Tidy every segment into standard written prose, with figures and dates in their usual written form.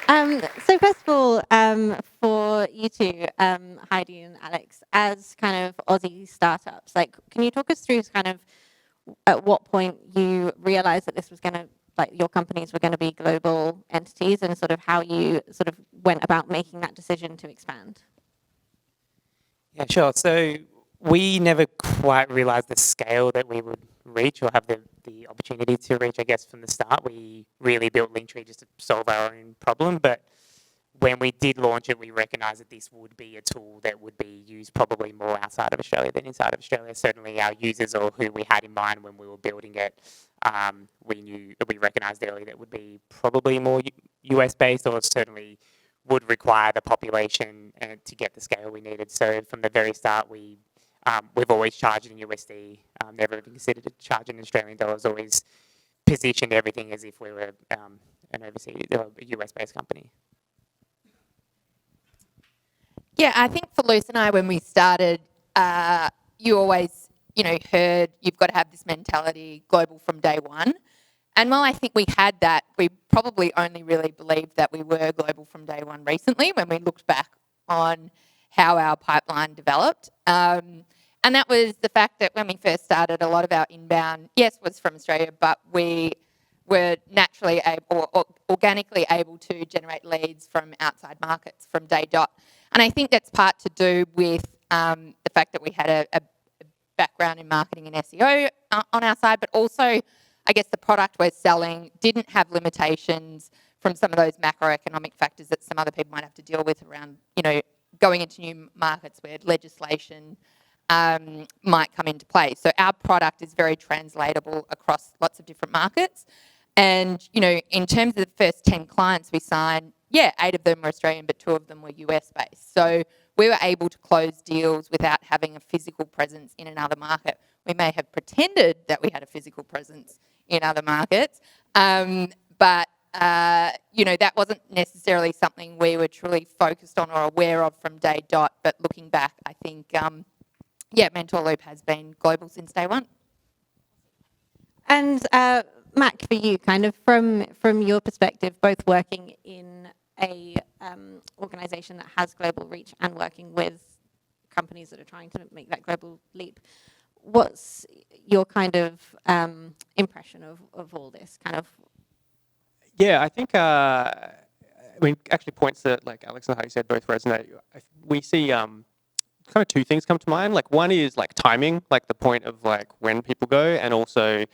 So first of all, for you two, Heidi and Alex, as kind of Aussie startups, like, can you talk us through kind of at what point you realized that this was going to, like, your companies were going to be global entities, and sort of how you sort of went about making that decision to expand? Yeah, sure. So we never quite realized the scale that we would reach or have the opportunity to reach, I guess, from the start. We really built Linktree just to solve our own problem. But when we did launch it, we recognized that this would be a tool that would be used probably more outside of Australia than inside of Australia. Certainly our users, or who we had in mind when we were building it, we recognized early that it would be probably more US based, or certainly would require the population to get the scale we needed. So from the very start, we've always charged in USD, never even considered to charge in Australian dollars, always positioned everything as if we were an overseas or a US-based company. Yeah, I think for Luce and I, when we started, you always, heard you've got to have this mentality global from day one. And while I think we had that, we probably only really believed that we were global from day one recently when we looked back on how our pipeline developed. And that was the fact that when we first started, a lot of our inbound, yes, was from Australia, but we were naturally able, or organically able to generate leads from outside markets from day dot. And I think that's part to do with the fact that we had a background in marketing and SEO on our side, but also I guess the product we're selling didn't have limitations from some of those macroeconomic factors that some other people might have to deal with around, going into new markets where legislation might come into play. So our product is very translatable across lots of different markets. And, in terms of the first 10 clients we signed, 8 of them were Australian, but 2 of them were US based. So we were able to close deals without having a physical presence in another market. We may have pretended that we had a physical presence in other markets, but that wasn't necessarily something we were truly focused on or aware of from day dot. But looking back, I think, Mentorloop has been global since day one. And Mac, for you, kind of from your perspective, both working in a organization that has global reach and working with companies that are trying to make that global leap, what's your kind of impression of all this kind of? Yeah, I think, actually points that, like Alex and Heidi said, both resonate. We see kind of 2 things come to mind. Like, one is like timing, like the point of like when people go, and also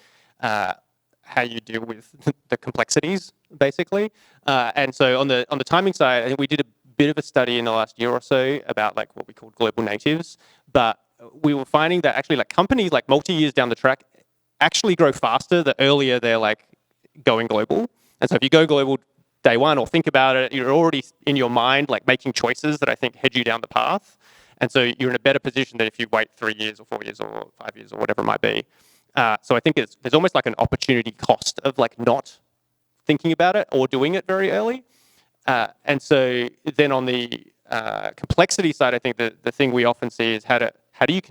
how you deal with the complexities, basically. And so on the timing side, I think we did a bit of a study in the last year or so about like what we called global natives, but we were finding that actually like companies like multi-years down the track actually grow faster the earlier they're like going global. And so if you go global day one or think about it, you're already in your mind like making choices that I think head you down the path. And so you're in a better position than if you wait 3 years or 4 years or 5 years or whatever it might be. So I think there's almost like an opportunity cost of like not thinking about it or doing it very early. And so then on the complexity side, I think the thing we often see is how do you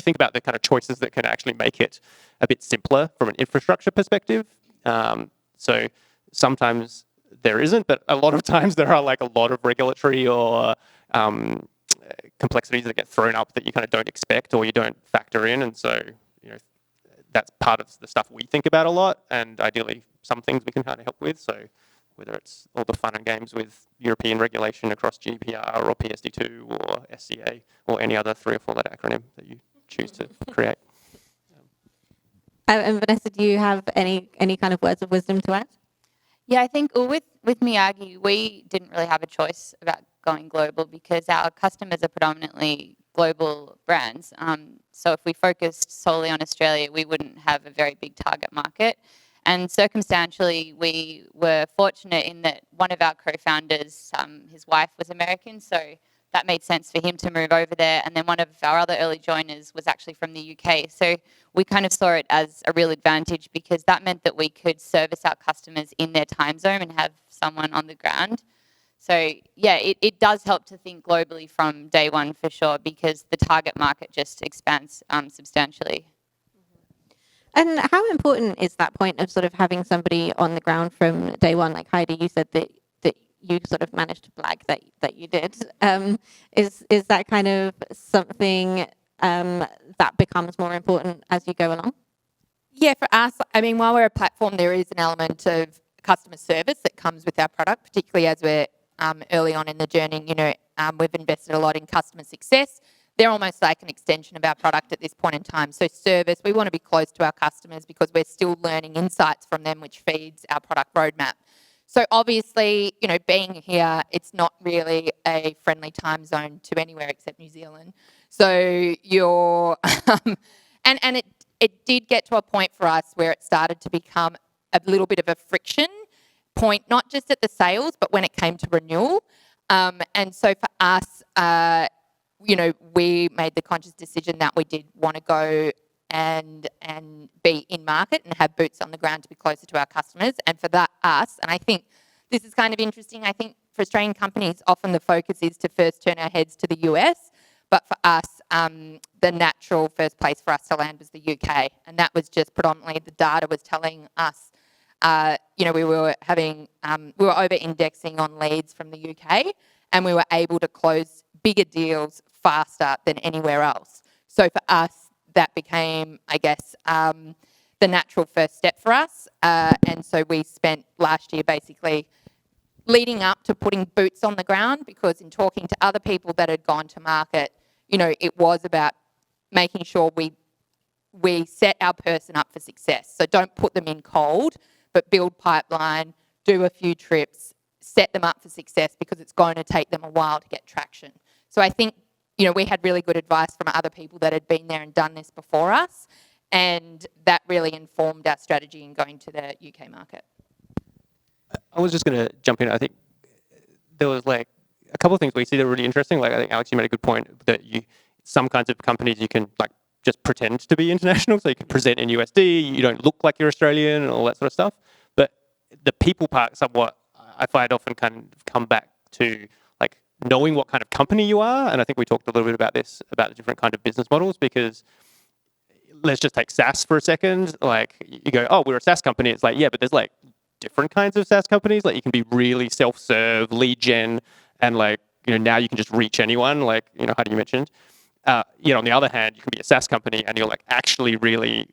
think about the kind of choices that can actually make it a bit simpler from an infrastructure perspective? So sometimes there isn't, but a lot of times there are like a lot of regulatory or complexities that get thrown up that you kind of don't expect or you don't factor in. And so, that's part of the stuff we think about a lot, and ideally some things we can kind of help with. So whether it's all the fun and games with European regulation across GDPR or PSD2 or SCA or any other 3 or 4 letter acronym that you choose to create. And Vanessa, do you have any kind of words of wisdom to add? Yeah, I think with Myagi, we didn't really have a choice about going global because our customers are predominantly global brands. So if we focused solely on Australia, we wouldn't have a very big target market. And circumstantially, we were fortunate in that one of our co-founders, his wife was American, so that made sense for him to move over there. And then one of our other early joiners was actually from the UK. So we kind of saw it as a real advantage because that meant that we could service our customers in their time zone and have someone on the ground. So yeah, it does help to think globally from day one for sure because the target market just expands substantially. And how important is that point of sort of having somebody on the ground from day one? Like Heidi, you said that you sort of managed to flag that you did. Is that kind of something that becomes more important as you go along? Yeah, for us, I mean, while we're a platform, there is an element of customer service that comes with our product, particularly as we're early on in the journey. We've invested a lot in customer success. They're almost like an extension of our product at this point in time. So service, we want to be close to our customers because we're still learning insights from them, which feeds our product roadmap. So obviously, being here, it's not really a friendly time zone to anywhere except New Zealand. So you're, and it did get to a point for us where it started to become a little bit of a friction point, not just at the sales, but when it came to renewal. And so for us, we made the conscious decision that we did want to go and be in market and have boots on the ground to be closer to our customers. And for that, us, and I think this is kind of interesting, I think for Australian companies, often the focus is to first turn our heads to the US. But for us, the natural first place for us to land was the UK. And that was just predominantly the data was telling us, we were over-indexing on leads from the UK, and we were able to close bigger deals faster than anywhere else. So for us, that became, I guess, the natural first step for us. And so we spent last year basically leading up to putting boots on the ground, because in talking to other people that had gone to market, it was about making sure we set our person up for success. So don't put them in cold, but build pipeline, do a few trips, set them up for success, because it's going to take them a while to get traction. So I think, we had really good advice from other people that had been there and done this before us, and that really informed our strategy in going to the UK market. I was just going to jump in. I think there was like a couple of things we see that are really interesting. Like I think Alex, you made a good point that some kinds of companies you can like just pretend to be international, so you can present in USD, you don't look like you're Australian and all that sort of stuff. But the people part, somewhat, I find often kind of come back to like knowing what kind of company you are. And I think we talked a little bit about this, about the different kind of business models, because let's just take SaaS for a second. Like you go, oh, we're a SaaS company. It's like, yeah, but there's like different kinds of SaaS companies. Like you can be really self-serve, lead gen, and like, now you can just reach anyone, like, Heidi mentioned. On the other hand, you can be a SaaS company and you're like actually really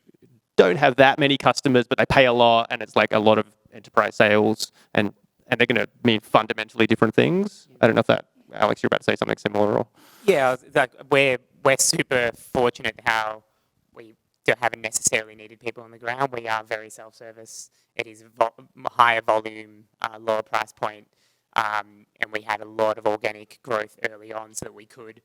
don't have that many customers, but they pay a lot, and it's like a lot of enterprise sales, and they're going to mean fundamentally different things. I don't know if that, Alex, you're about to say something similar. Or Yeah, like we're super fortunate how we haven't necessarily needed people on the ground. We are very self-service. It is higher volume, lower price point, and we had a lot of organic growth early on, so that we could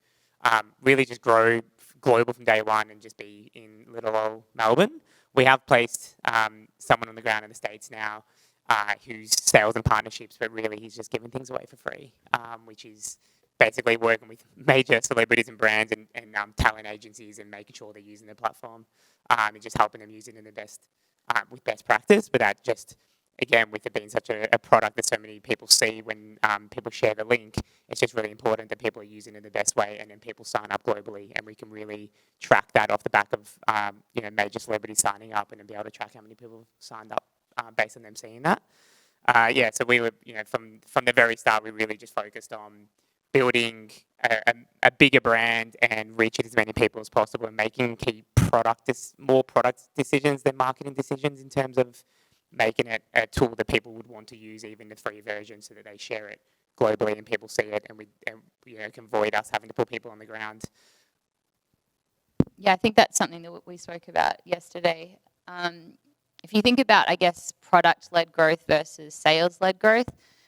really just grow global from day one and just be in little old Melbourne. We have placed someone on the ground in the States now who's sales and partnerships, but really he's just giving things away for free, which is basically working with major celebrities and brands and talent agencies and making sure they're using the platform and just helping them use it in the best, with best practice. But that just, again, with it being such a product that so many people see when people share the link, it's just really important that people are using it in the best way, and then people sign up globally, and we can really track that off the back of major celebrities signing up, and then be able to track how many people signed up based on them seeing that. So we were, from the very start, we really just focused on building a bigger brand and reaching as many people as possible, and making more product decisions than marketing decisions, in terms of making it a tool that people would want to use, even the free version, so that they share it globally and people see it, and we can avoid us having to put people on the ground. Yeah, I think that's something that we spoke about yesterday. If you think about, I guess, product-led growth versus sales-led growth,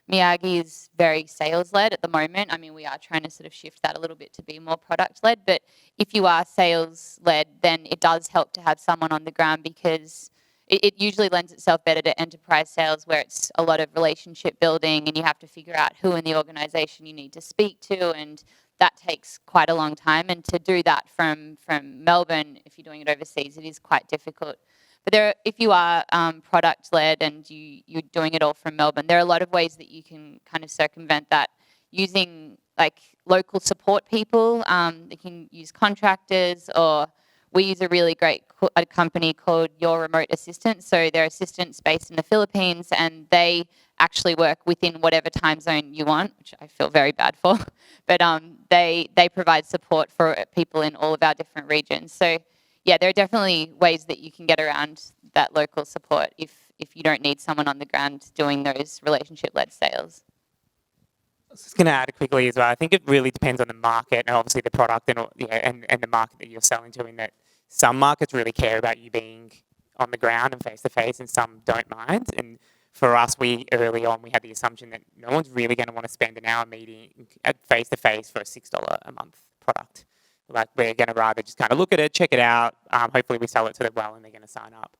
Myagi is very sales-led at the moment. I mean, we are trying to sort of shift that a little bit to be more product-led, but if you are sales-led, then it does help to have someone on the ground, because it usually lends itself better to enterprise sales, where it's a lot of relationship building and you have to figure out who in the organization you need to speak to, and that takes quite a long time. And to do that from Melbourne, if you're doing it overseas, it is quite difficult. But if you are product-led and you're doing it all from Melbourne, there are a lot of ways that you can kind of circumvent that, using like local support people. You can use contractors, or we use a really great a company called Your Remote Assistant. So they're assistants based in the Philippines, and they actually work within whatever time zone you want, which I feel very bad for. But they provide support for people in all of our different regions. So yeah, there are definitely ways that you can get around that local support if you don't need someone on the ground doing those relationship-led sales. I was just going to add quickly as well. I think it really depends on the market and obviously the product and the market that you're selling to. In that some markets really care about you being on the ground and face to face, and some don't mind. And for us, early on we had the assumption that no one's really going to want to spend an hour meeting at face to face for a $6 a month product. Like, we're going to rather just kind of look at it, check it out. Hopefully we sell it to them well, and they're going to sign up.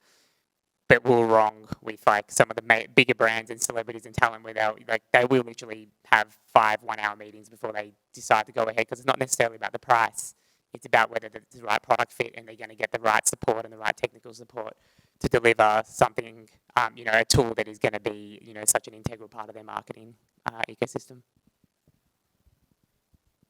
But we're wrong with like some of the bigger brands and celebrities and talent, where they will literally have 5 one-hour meetings before they decide to go ahead, because it's not necessarily about the price. It's about whether it's the right product fit and they're going to get the right support and the right technical support to deliver something, a tool that is going to be, such an integral part of their marketing ecosystem.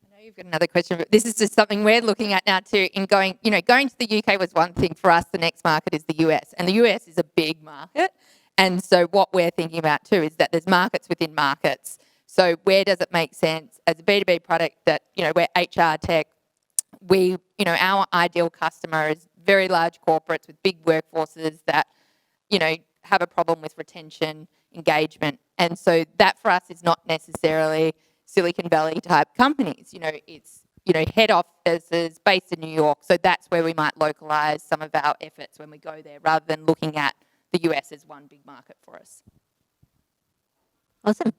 I know you've got another question, but this is just something we're looking at now too. In going to the UK was one thing. For us, the next market is the US, and the US is a big market. And so what we're thinking about too is that there's markets within markets. So where does it make sense as a B2B product that, we're HR tech, our ideal customer is very large corporates with big workforces that, have a problem with retention, engagement. And so that for us is not necessarily Silicon Valley type companies. It's, head offices based in New York. So that's where we might localize some of our efforts when we go there, rather than looking at the US as one big market for us. Awesome.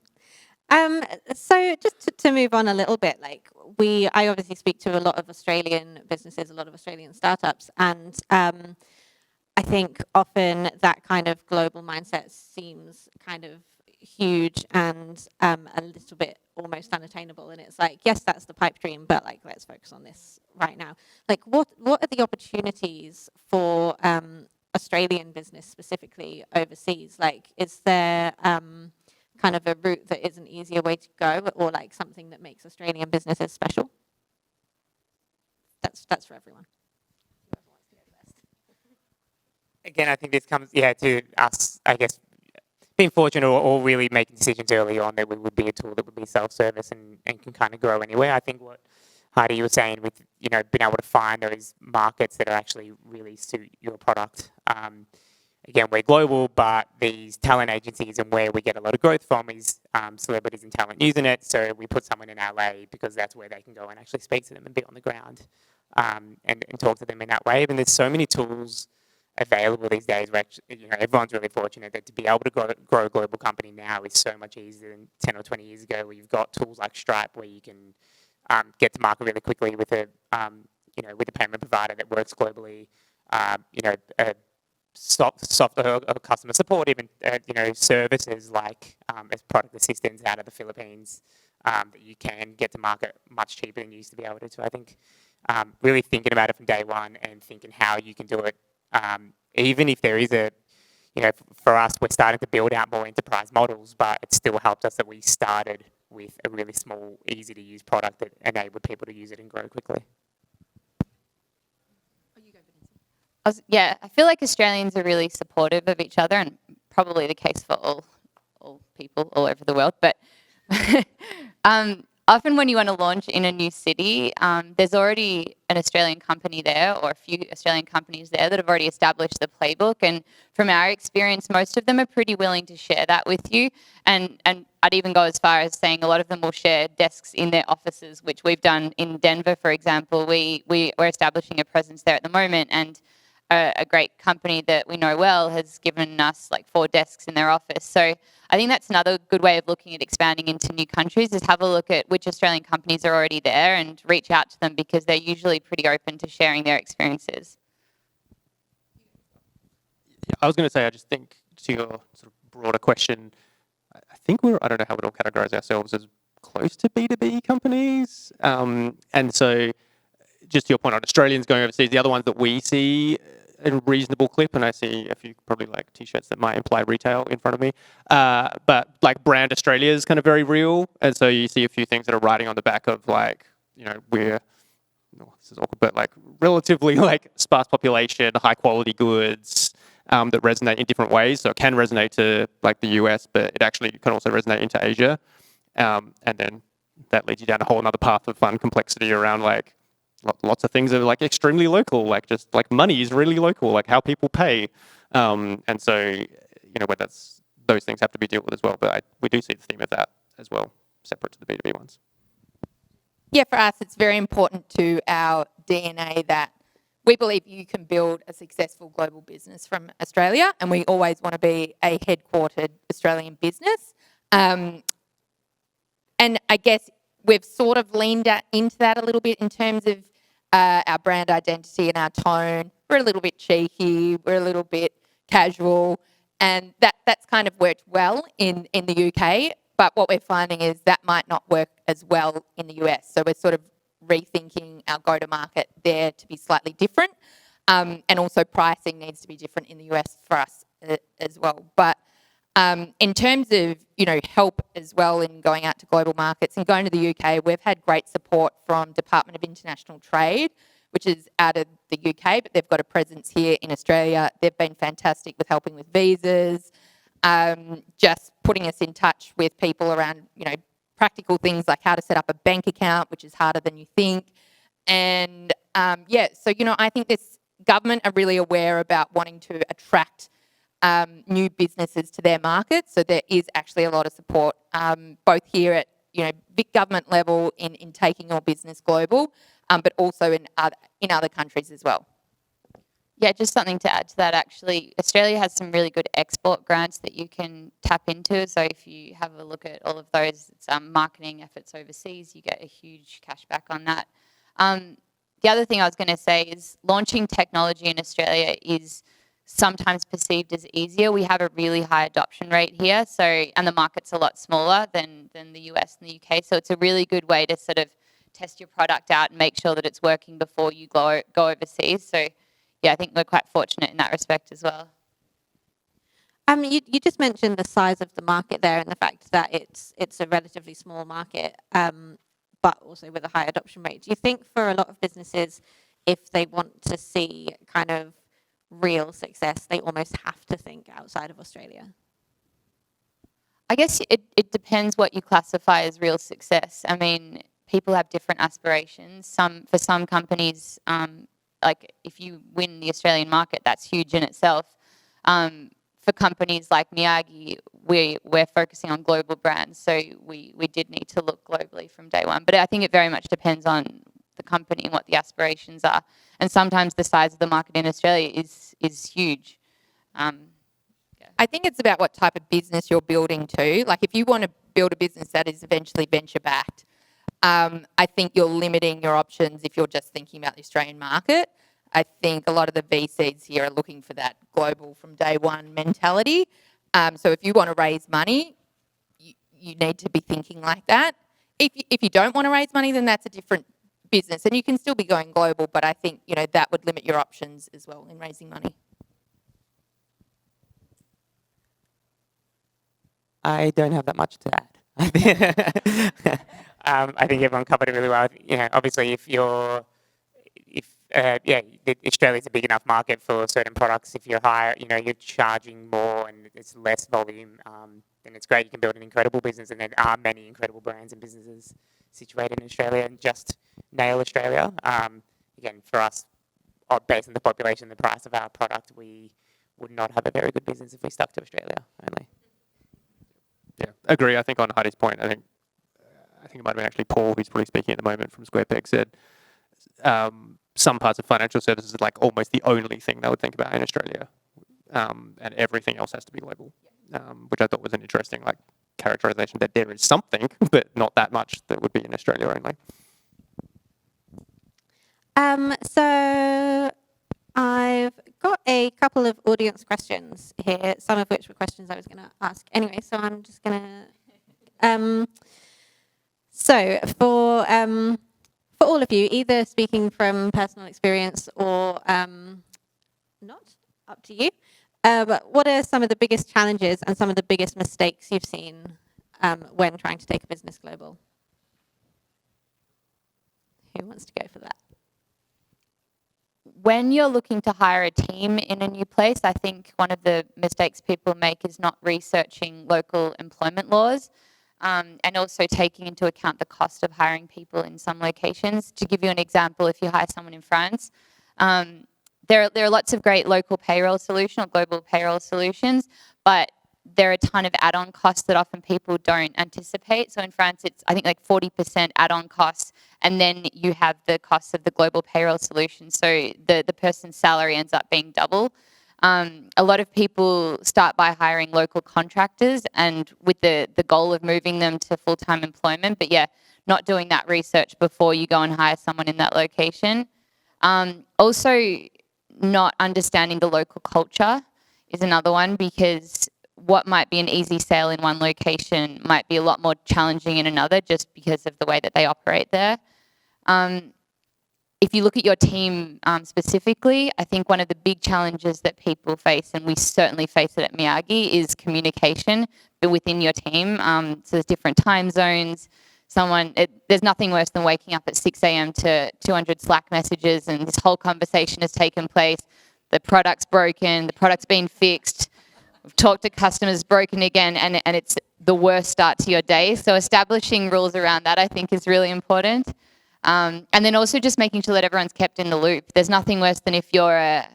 So just to move on a little bit, I obviously speak to a lot of Australian businesses, a lot of Australian startups, and I think often that kind of global mindset seems kind of huge and a little bit almost unattainable. And it's like, yes, that's the pipe dream, but let's focus on this right now. What are the opportunities for Australian business specifically overseas? Is there kind of a route that is an easier way to go, or something that makes Australian businesses special? That's for everyone. Again, I think this comes to us, I guess, being fortunate or really making decisions early on that we would be a tool that would be self-service and can kind of grow anywhere. I think what Heidi, you were saying with being able to find those markets that are actually really suit your product. Again, we're global, but these talent agencies and where we get a lot of growth from is celebrities and talent using it. So we put someone in LA because that's where they can go and actually speak to them and be on the ground and talk to them in that way. And there's so many tools available these days where actually, everyone's really fortunate that to be able to grow a global company now is so much easier than 10 or 20 years ago, where you've got tools like Stripe where you can get to market really quickly with a payment provider that works globally. Software customer support, even services like as product assistants out of the Philippines that you can get to market much cheaper than you used to be able to. So I think really thinking about it from day one and thinking how you can do it, even if there is for us, we're starting to build out more enterprise models, but it still helped us that we started with a really small, easy to use product that enabled people to use it and grow quickly. I feel like Australians are really supportive of each other, and probably the case for all people all over the world. But often when you want to launch in a new city, there's already an Australian company there, or a few Australian companies there that have already established the playbook. And from our experience, most of them are pretty willing to share that with you. And I'd even go as far as saying a lot of them will share desks in their offices, which we've done in Denver, for example. We're establishing a presence there at the moment, and a great company that we know well has given us 4 desks in their office. So I think that's another good way of looking at expanding into new countries, is have a look at which Australian companies are already there and reach out to them, because they're usually pretty open to sharing their experiences. Yeah, I was going to say, I just think to your sort of broader question, I think I don't know how we'd all categorize ourselves as close to B2B companies. And so just to your point on Australians going overseas, the other ones that we see a reasonable clip, and I see a few probably t-shirts that might imply retail in front of me, but brand Australia is kind of very real, and so you see a few things that are riding on the back of we're this is awkward, but like relatively like sparse population, high quality goods that resonate in different ways. So it can resonate to like the US, but it actually can also resonate into Asia. And then that leads you down a whole other path of fun complexity around like lots of things that are like extremely local, like just like money is really local, like how people pay. And so, where those things have to be dealt with as well. But we do see the theme of that as well, separate to the B2B ones. Yeah, for us, it's very important to our DNA that we believe you can build a successful global business from Australia, and we always want to be a headquartered Australian business. And I guess we've sort of leaned into that a little bit in terms of our brand identity and our tone. We're a little bit cheeky, we're a little bit casual, and that's kind of worked well in the UK. But what we're finding is that might not work as well in the US. So we're sort of rethinking our go-to-market there to be slightly different. And also pricing needs to be different in the US for us as well. But in terms of, help as well in going out to global markets and going to the UK, we've had great support from Department of International Trade, which is out of the UK, but they've got a presence here in Australia. They've been fantastic with helping with visas, just putting us in touch with people around, practical things like how to set up a bank account, which is harder than you think. And so, I think this government are really aware about wanting to attract new businesses to their markets. So there is actually a lot of support, both here at, big government level in taking your business global, but also in other countries as well. Yeah, just something to add to that actually. Australia has some really good export grants that you can tap into. So if you have a look at all of those, it's marketing efforts overseas, you get a huge cashback on that. The other thing I was going to say is launching technology in Australia is sometimes perceived as easier. We have a really high adoption rate here, and the market's a lot smaller than the US and the UK. So it's a really good way to sort of test your product out and make sure that it's working before you go overseas. So yeah, I think we're quite fortunate in that respect as well. You just mentioned the size of the market there and the fact that it's a relatively small market, but also with a high adoption rate. Do you think for a lot of businesses, if they want to see kind of real success, they almost have to think outside of Australia? I guess it depends what you classify as real success. I mean, people have different aspirations. For some companies, like if you win the Australian market, that's huge in itself. For companies like Myagi, we're focusing on global brands, so we did need to look globally from day one. But I think it very much depends on the company and what the aspirations are. And sometimes the size of the market in Australia is huge. I think it's about what type of business you're building too. Like if you want to build a business that is eventually venture backed, I think you're limiting your options if you're just thinking about the Australian market. I think a lot of the VCs here are looking for that global from day one mentality. So if you want to raise money, you need to be thinking like that. If you don't want to raise money, then that's a different business and you can still be going global, but I think, that would limit your options as well in raising money. I don't have that much to add. I think everyone covered it really well. Obviously, Australia's a big enough market for certain products. If you're higher, you're charging more and it's less volume, then it's great. You can build an incredible business, and there are many incredible brands and businesses situated in Australia, and just nail Australia. Again, for us, based on the population, the price of our product, we would not have a very good business if we stuck to Australia only. Yeah, agree. I think on Heidi's point, I think it might have been actually Paul, who's probably speaking at the moment from SquarePeg, said some parts of financial services are like almost the only thing they would think about in Australia, and everything else has to be global, which I thought was an interesting characterization that there is something, but not that much that would be in Australia only. So I've got a couple of audience questions here, some of which were questions I was going to ask anyway, so I'm just going to... So for all of you, either speaking from personal experience or not, up to you, but what are some of the biggest challenges and some of the biggest mistakes you've seen when trying to take a business global? Who wants to go for that? when you're looking to hire a team in a new place, I think one of the mistakes people make is not researching local employment laws, and also taking into account the cost of hiring people in some locations. To give you an example, if you hire someone in France, there are lots of great local payroll solutions or global payroll solutions, but there are a ton of add-on costs that often people don't anticipate. So in France, it's I think like 40% add-on costs, and then you have the costs of the global payroll solution. So the person's salary ends up being double. A lot of people start by hiring local contractors and with the goal of moving them to full-time employment, but yeah, not doing that research before you go and hire someone in that location. Also, not understanding the local culture is another one, because what might be an easy sale in one location might be a lot more challenging in another just because of the way that they operate there. If you look at your team specifically, I think one of the big challenges that people face, and we certainly face it at Myagi, is communication within your team. So there's different time zones. There's nothing worse than waking up at 6 a.m. to 200 Slack messages and this whole conversation has taken place. The product's broken, the product's been fixed. We've talked to customers, broken again, and it's the worst start to your day. So establishing rules around that, I think, is really important. And then also just making sure that everyone's kept in the loop. There's nothing worse than if you're a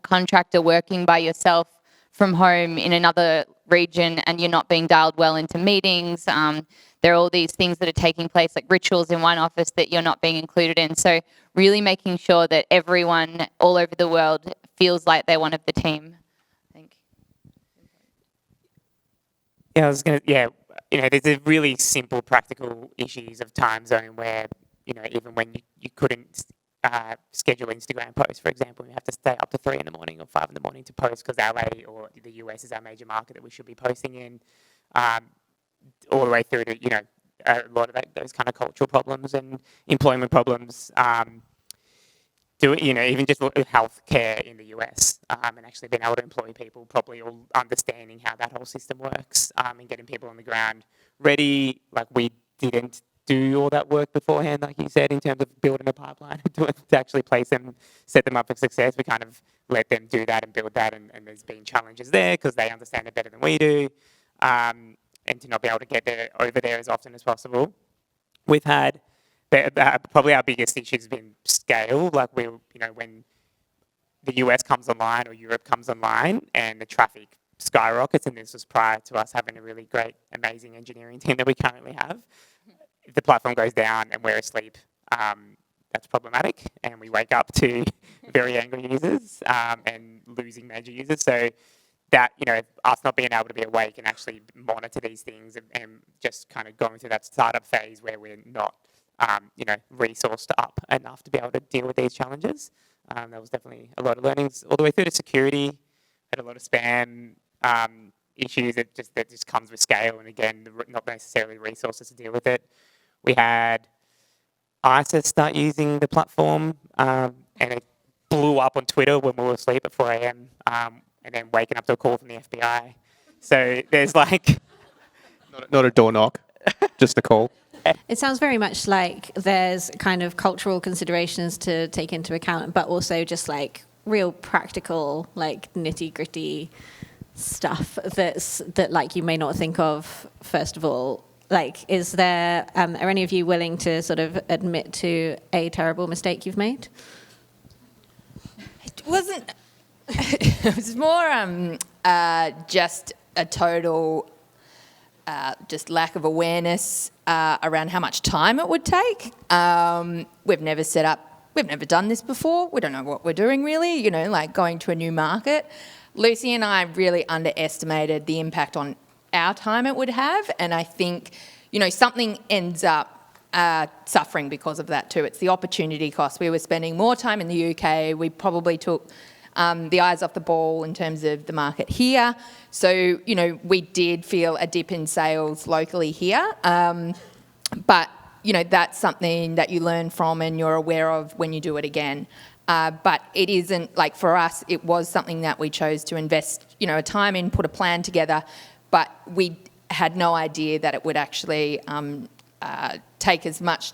contractor working by yourself from home in another region and you're not being dialed well into meetings. There are all these things that are taking place, like rituals in one office that you're not being included in. So really making sure that everyone all over the world feels like they're one of the team, I think. There's a really simple practical issues of time zone where, even when you couldn't schedule Instagram posts, for example, you have to stay up to 3 in the morning or 5 in the morning to post because LA or the US is our major market that we should be posting in, all the way through to, a lot of those kind of cultural problems and employment problems. Even just look at healthcare in the US, and actually being able to employ people properly, or understanding how that whole system works, and getting people on the ground ready. Like, we didn't do all that work beforehand, like you said, in terms of building a pipeline to actually place them, set them up for success. We kind of let them do that and build that, and there's been challenges there because they understand it better than we do, and to not be able to get there over there as often as possible. We've had probably our biggest issue has been scale. Like, when the US comes online or Europe comes online and the traffic skyrockets, and this was prior to us having a really great, amazing engineering team that we currently have. If the platform goes down and we're asleep, that's problematic, and we wake up to very angry users and losing major users. So that, us not being able to be awake and actually monitor these things and just kind of going through that startup phase where we're not resourced up enough to be able to deal with these challenges. That was definitely a lot of learnings all the way through to security. Had a lot of spam issues that just comes with scale, and again, not necessarily resources to deal with it. We had ISIS start using the platform, and it blew up on Twitter when we were asleep at 4 a.m. And then waking up to a call from the FBI. So there's like Not a door knock, just a call. It sounds very much like there's kind of cultural considerations to take into account, but also just like real practical, like nitty gritty stuff that like you may not think of first of all. Like, are any of you willing to sort of admit to a terrible mistake you've made? It wasn't. It was more just a total just lack of awareness around how much time it would take. We've never done this before. We don't know what we're doing really, like going to a new market. Lucy and I really underestimated the impact on our time it would have, and I think, something ends up suffering because of that too. It's the opportunity cost. We were spending more time in the UK. We probably took the eyes off the ball in terms of the market here. So, we did feel a dip in sales locally here. But, that's something that you learn from and you're aware of when you do it again. But it isn't, like for us, it was something that we chose to invest, a time in, put a plan together, but we had no idea that it would actually take as much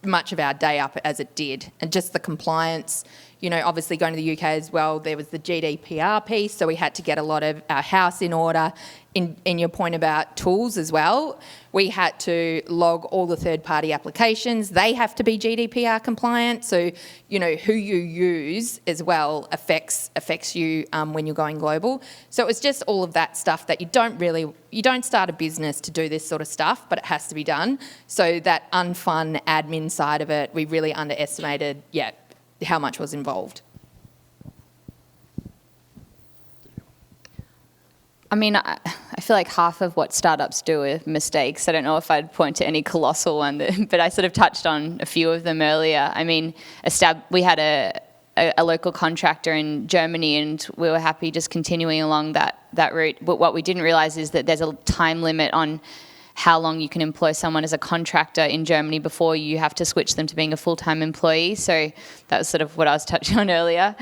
much of our day up as it did. And just the compliance, obviously going to the UK as well, there was the GDPR piece, so we had to get a lot of our house in order. In your point about tools as well, we had to log all the third-party applications. They have to be GDPR compliant, so who you use as well affects you when you're going global. So it was just all of that stuff that you don't start a business to do this sort of stuff, but it has to be done. So that unfun admin side of it, we really underestimated, how much was involved. I mean, I feel like half of what startups do are mistakes. I don't know if I'd point to any colossal one, but I sort of touched on a few of them earlier. I mean, we had a local contractor in Germany, and we were happy just continuing along that route. But what we didn't realise is that there's a time limit on how long you can employ someone as a contractor in Germany before you have to switch them to being a full-time employee. So that was sort of what I was touching on earlier.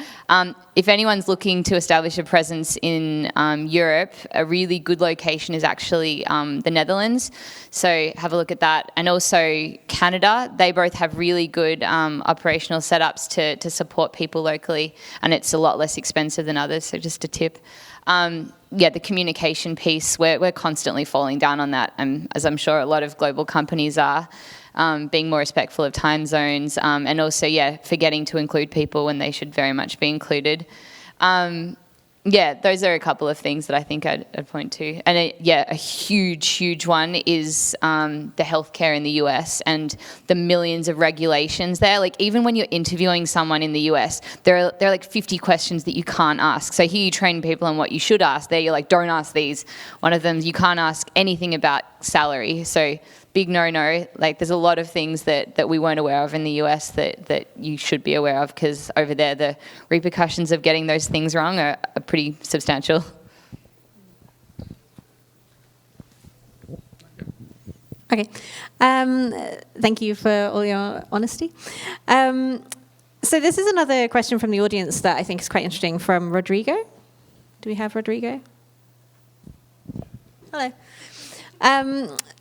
If anyone's looking to establish a presence in Europe, a really good location is actually the Netherlands. So have a look at that. And also Canada, they both have really good operational setups to support people locally, and it's a lot less expensive than others, so just a tip. The communication piece, we're constantly falling down on that, as I'm sure a lot of global companies are, being more respectful of time zones, and also, forgetting to include people when they should very much be included. Those are a couple of things that I think I'd point to. And a huge one is the healthcare in the US and the millions of regulations there. Like, even when you're interviewing someone in the US, there are like 50 questions that you can't ask. So here you train people on what you should ask. There you're like, don't ask these. One of them, you can't ask anything about salary. So big no-no. Like, there's a lot of things that we weren't aware of in the US that you should be aware of, because over there the repercussions of getting those things wrong are pretty substantial. Okay. Thank you for all your honesty. So this is another question from the audience that I think is quite interesting, from Rodrigo. Do we have Rodrigo? Hello.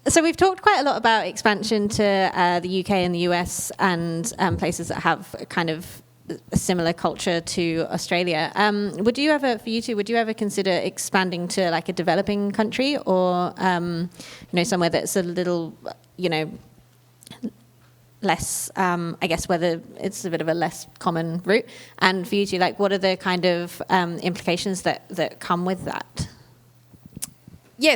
So we've talked quite a lot about expansion to the UK and the US and places that have kind of a similar culture to Australia. Would you ever consider expanding to like a developing country, or somewhere that's a little, less, I guess, whether it's a bit of a less common route? And for you two, like, what are the kind of implications that come with that?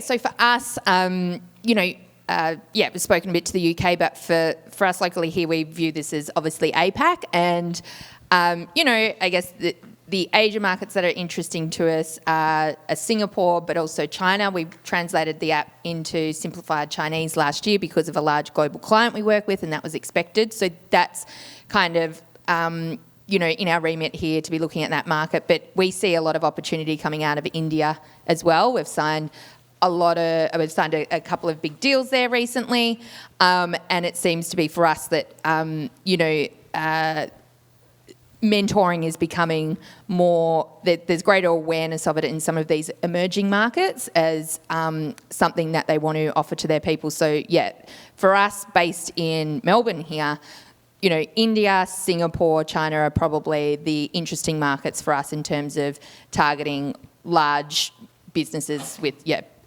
So for us, we've spoken a bit to the UK, but for us locally here, we view this as obviously APAC. And, I guess the Asia markets that are interesting to us are Singapore, but also China. We translated the app into simplified Chinese last year because of a large global client we work with, and that was expected. So that's kind of, in our remit here to be looking at that market. But we see a lot of opportunity coming out of India as well. We've signed a couple of big deals there recently, and it seems to be for us that mentoring is becoming more, there's greater awareness of it in some of these emerging markets as something that they want to offer to their people. So for us, based in Melbourne here, India, Singapore, China are probably the interesting markets for us in terms of targeting large businesses with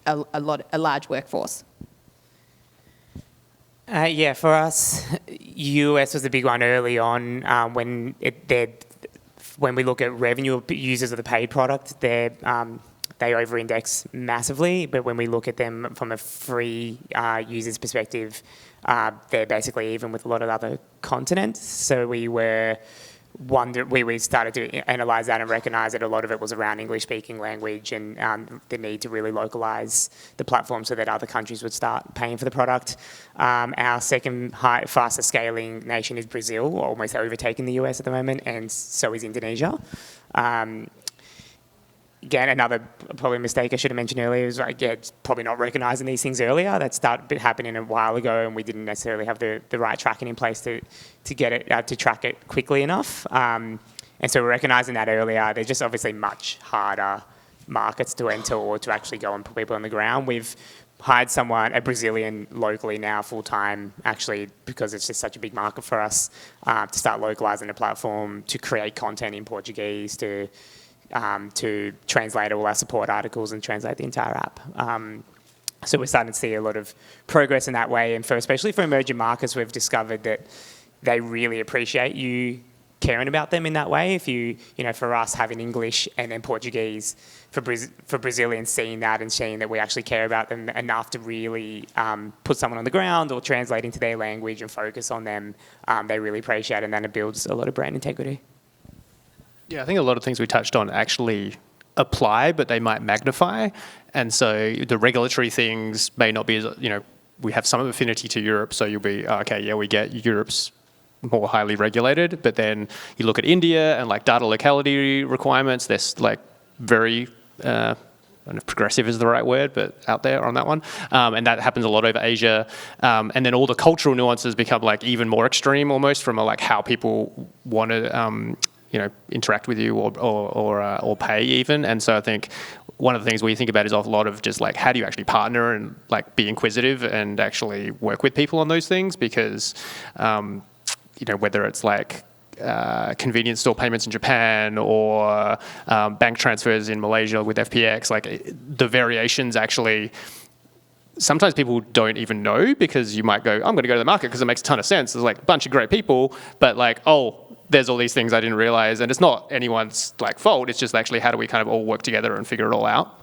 a large workforce. For us, US was the big one early on. When we look at revenue users of the paid product, they over-index massively. But when we look at them from a free users perspective, they're basically even with a lot of other continents. So we started to analyse that and recognise that a lot of it was around English-speaking language and the need to really localise the platform so that other countries would start paying for the product. Our second fastest scaling nation is Brazil, almost overtaking the US at the moment, and so is Indonesia. Again, another probably mistake I should have mentioned earlier is it's probably not recognising these things earlier. That started happening a while ago, and we didn't necessarily have the right tracking in place to get it to track it quickly enough. And so we're recognising that earlier. They're just obviously much harder markets to enter or to actually go and put people on the ground. We've hired someone, a Brazilian locally now full-time, actually, because it's just such a big market for us, to start localizing the platform, to create content in Portuguese, to translate all our support articles and translate the entire app. So we're starting to see a lot of progress in that way. And especially for emerging markets, we've discovered that they really appreciate you caring about them in that way. If for us, having English and then Portuguese, for Brazilians seeing that and seeing that we actually care about them enough to really put someone on the ground or translate into their language and focus on them, they really appreciate it, and then it builds a lot of brand integrity. Yeah, I think a lot of things we touched on actually apply, but they might magnify. And so the regulatory things may not be as, we have some affinity to Europe, so you'll be, okay, yeah, we get Europe's more highly regulated, but then you look at India and like data locality requirements, there's like very, I don't know if progressive is the right word, but out there on that one. And that happens a lot over Asia. And then all the cultural nuances become like even more extreme almost from like how people want to, interact with you or pay even. And so I think one of the things we think about is a lot of just like how do you actually partner and like be inquisitive and actually work with people on those things, because whether it's like convenience store payments in Japan or bank transfers in Malaysia with FPX, like the variations actually, sometimes people don't even know, because you might go, I'm going to go to the market because it makes a ton of sense. There's like a bunch of great people, but like, there's all these things I didn't realize, and it's not anyone's like fault. It's just actually how do we kind of all work together and figure it all out.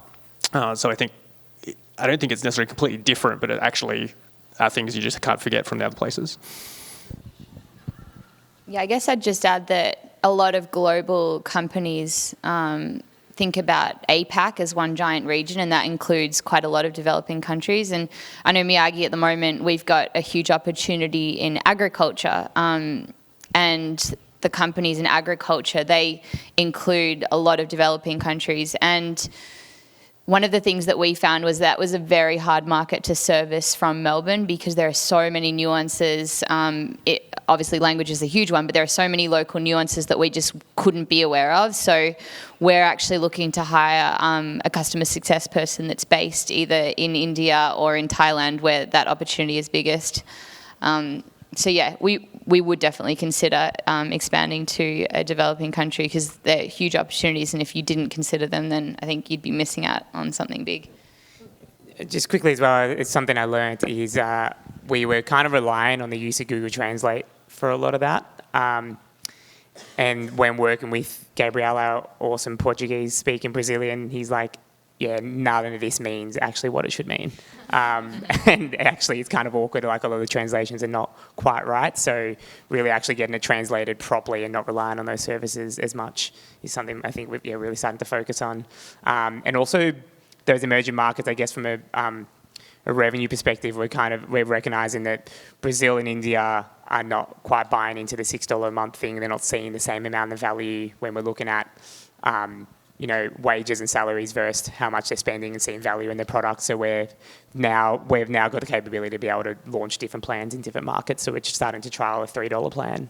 So I don't think it's necessarily completely different, but it actually are things you just can't forget from the other places. Yeah, I guess I'd just add that a lot of global companies think about APAC as one giant region, and that includes quite a lot of developing countries. And I know Myagi at the moment, we've got a huge opportunity in agriculture, and the companies in agriculture, they include a lot of developing countries. And one of the things that we found was that was a very hard market to service from Melbourne, because there are so many nuances. Obviously, language is a huge one, but there are so many local nuances that we just couldn't be aware of. So we're actually looking to hire a customer success person that's based either in India or in Thailand, where that opportunity is biggest. So yeah, we would definitely consider expanding to a developing country, because they're huge opportunities, and if you didn't consider them, then I think you'd be missing out on something big. Just quickly as well, it's something I learned is we were kind of relying on the use of Google Translate for a lot of that. And when working with Gabriel, our awesome Portuguese-speaking Brazilian, he's like, yeah, none of this means actually what it should mean. And actually it's kind of awkward, like a lot of the translations are not quite right. So really actually getting it translated properly and not relying on those services as much is something I think we're really starting to focus on. And also those emerging markets, I guess from a revenue perspective, we're recognizing that Brazil and India are not quite buying into the $6 a month thing. They're not seeing the same amount of value when we're looking at wages and salaries versus how much they're spending and seeing value in their products. So we've now got the capability to be able to launch different plans in different markets. So we're just starting to trial a $3 plan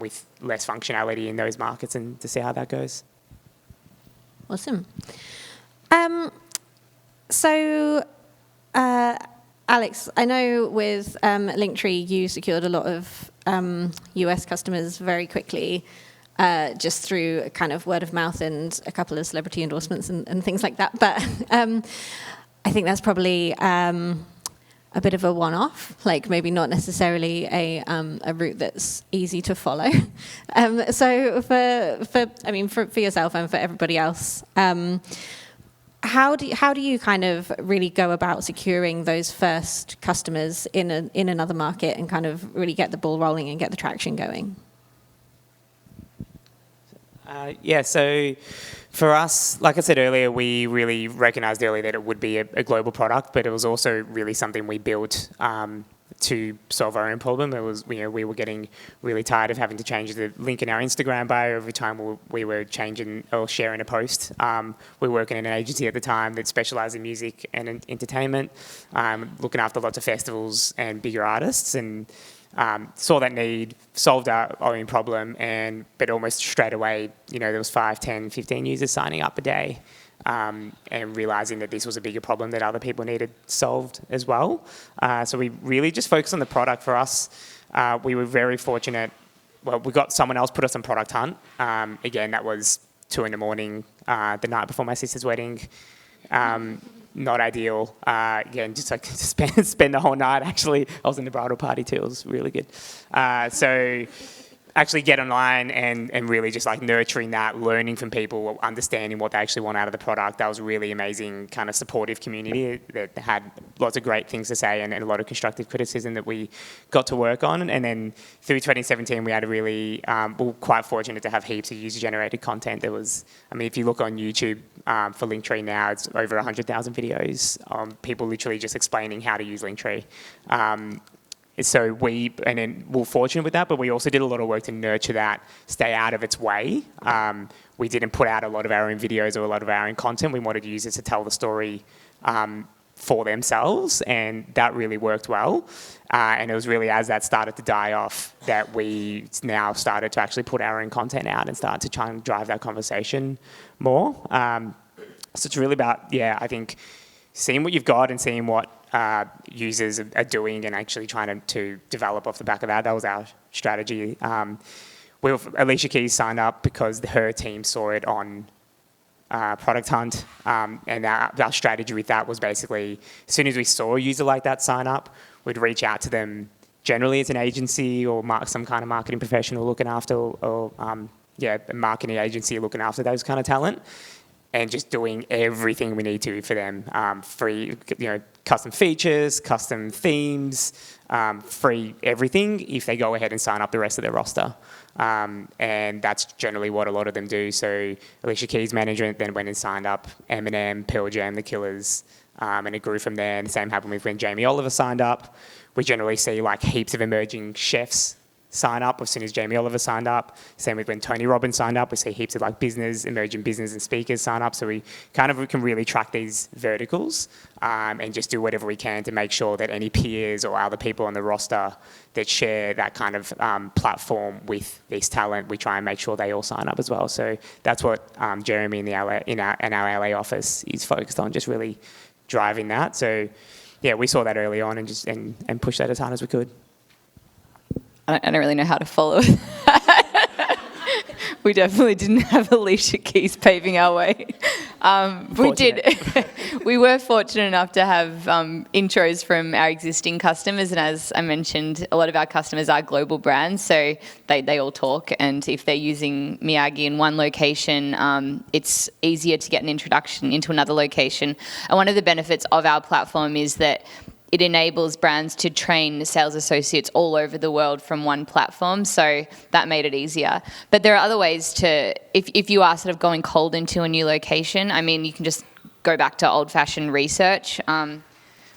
with less functionality in those markets, and to see how that goes. Awesome. So, Alex, I know with Linktree, you secured a lot of US customers very quickly, just through kind of word of mouth and a couple of celebrity endorsements and things like that. But I think that's probably a bit of a one-off, like maybe not necessarily a route that's easy to follow. So for yourself and for everybody else, how do you kind of really go about securing those first customers in another market and kind of really get the ball rolling and get the traction going? So for us, like I said earlier, we really recognised early that it would be a global product, but it was also really something we built to solve our own problem. It was, we were getting really tired of having to change the link in our Instagram bio every time we were changing or sharing a post. We were working in an agency at the time that specialised in music and entertainment, looking after lots of festivals and bigger artists, and saw that need, solved our own problem, but almost straight away, there was 5, 10, 15 users signing up a day. and realizing that this was a bigger problem that other people needed solved as well. So we really just focused on the product. For us, we were very fortunate. Well, we got someone else put us on Product Hunt. Again, that was 2 a.m, the night before my sister's wedding. Not ideal. Again, just like spend the whole night. Actually, I was in the bridal party too. It was really good. So actually get online and really just like nurturing that, learning from people, understanding what they actually want out of the product. That was a really amazing kind of supportive community that had lots of great things to say and a lot of constructive criticism that we got to work on. And then through 2017, we had a really, we were quite fortunate to have heaps of user-generated content. There was, I mean, if you look on YouTube for Linktree now, it's over 100,000 videos. People literally just explaining how to use Linktree. So we're fortunate with that, but we also did a lot of work to nurture that, stay out of its way. We didn't put out a lot of our own videos or a lot of our own content. We wanted users to tell the story for themselves, and that really worked well. And it was really as that started to die off that we now started to actually put our own content out and start to try and drive that conversation more. So it's really about, I think, seeing what you've got and seeing what users are doing and actually trying to develop off the back of that. That was our strategy. Alicia Keys signed up because her team saw it on Product Hunt, and our strategy with that was basically as soon as we saw a user like that sign up, we'd reach out to them generally as an agency or some kind of marketing professional looking after, or a marketing agency looking after those kind of talent, and just doing everything we need to for them. Free, custom features, custom themes, free everything if they go ahead and sign up the rest of their roster. And that's generally what a lot of them do. So Alicia Keys' management then went and signed up Eminem, Pearl Jam, The Killers, and it grew from there. And the same happened with when Jamie Oliver signed up. We generally see like heaps of emerging chefs sign up as soon as Jamie Oliver signed up. Same with when Tony Robbins signed up. We see heaps of like emerging business and speakers sign up. So we can really track these verticals and just do whatever we can to make sure that any peers or other people on the roster that share that kind of platform with this talent, we try and make sure they all sign up as well. So that's what Jeremy in our LA office is focused on, just really driving that. So we saw that early on and just and pushed that as hard as we could. I don't really know how to follow it. We definitely didn't have Alicia Keys paving our way. We were fortunate enough to have intros from our existing customers, and as I mentioned, a lot of our customers are global brands, so they all talk, and if they're using Myagi in one location, it's easier to get an introduction into another location. And one of the benefits of our platform is that it enables brands to train sales associates all over the world from one platform, so that made it easier. But there are other ways to, if you are sort of going cold into a new location, I mean, you can just go back to old-fashioned research,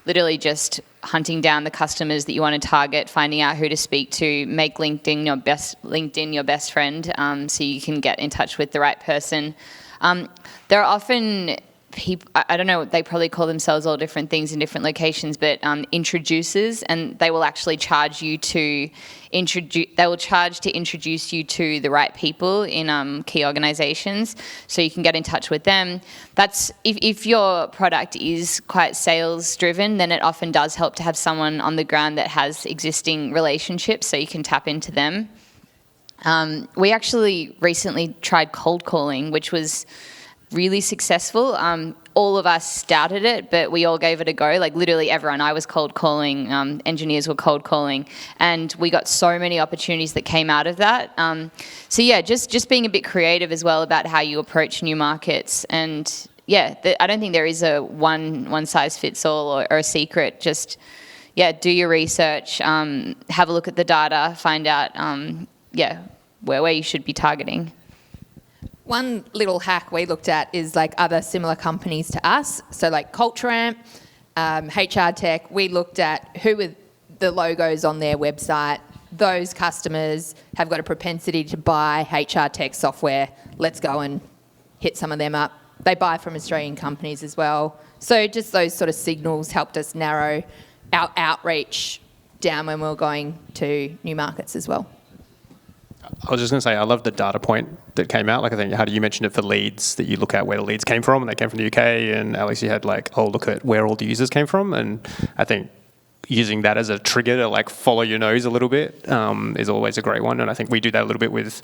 literally just hunting down the customers that you want to target, finding out who to speak to, make LinkedIn your best friend, so you can get in touch with the right person. There are often people, I don't know, they probably call themselves all different things in different locations, but introducers, and they will actually charge you to introduce you to the right people in key organizations, so you can get in touch with them. That's if your product is quite sales driven, then it often does help to have someone on the ground that has existing relationships, so you can tap into them. We actually recently tried cold calling, which was really successful. All of us started it, but we all gave it a go. Like literally everyone. I was cold calling, engineers were cold calling, and we got so many opportunities that came out of that. Just being a bit creative as well about how you approach new markets. And I don't think there is a one size fits all or a secret. Just do your research, have a look at the data, find out where you should be targeting. One little hack we looked at is like other similar companies to us. So like CultureAmp, HR Tech, we looked at who were the logos on their website. Those customers have got a propensity to buy HR Tech software. Let's go and hit some of them up. They buy from Australian companies as well. So just those sort of signals helped us narrow our outreach down when we were going to new markets as well. I was just going to say, I love the data point that came out. Like, I think, Heidi, you mentioned it for leads, that you look at where the leads came from, and they came from the UK, and Alex, you had like, oh, look at where all the users came from. And I think using that as a trigger to like follow your nose a little bit is always a great one. And I think we do that a little bit with